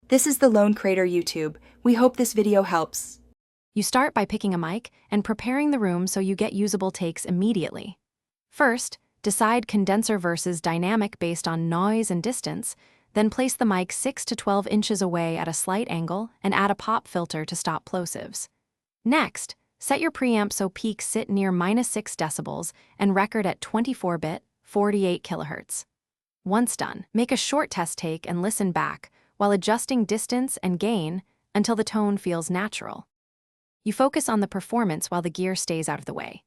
This is the Lone Crater YouTube. We hope this video helps. You start by picking a mic and preparing the room so you get usable takes immediately. First, decide condenser versus dynamic based on noise and distance, then place the mic 6 to 12 inches away at a slight angle and add a pop filter to stop plosives. Next, set your preamp so peaks sit near -6 decibels and record at 24-bit, 48 kHz. Once done, make a short test take and listen back while adjusting distance and gain until the tone feels natural. You focus on the performance while the gear stays out of the way.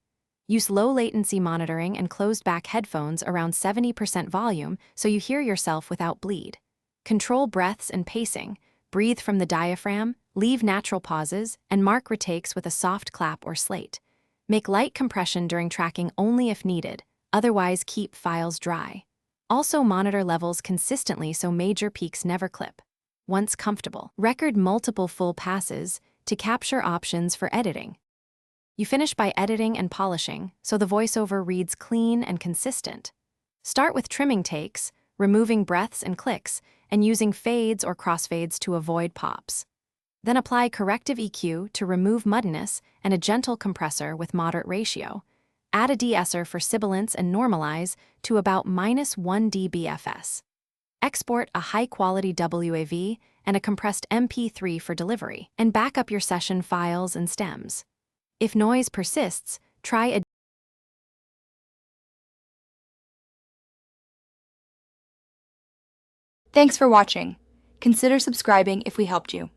Use low-latency monitoring and closed-back headphones around 70% volume so you hear yourself without bleed. Control breaths and pacing, breathe from the diaphragm, leave natural pauses, and mark retakes with a soft clap or slate. Make light compression during tracking only if needed, otherwise keep files dry. Also monitor levels consistently so major peaks never clip. Once comfortable, record multiple full passes to capture options for editing. You finish by editing and polishing, so the voiceover reads clean and consistent. Start with trimming takes, removing breaths and clicks, and using fades or crossfades to avoid pops. Then apply corrective EQ to remove muddiness and a gentle compressor with moderate ratio. Add a de-esser for sibilance and normalize to about -1 dBFS. Export a high-quality WAV and a compressed MP3 for delivery, and back up your session files and stems. If noise persists, try a Thanks for watching. Consider subscribing if we helped you.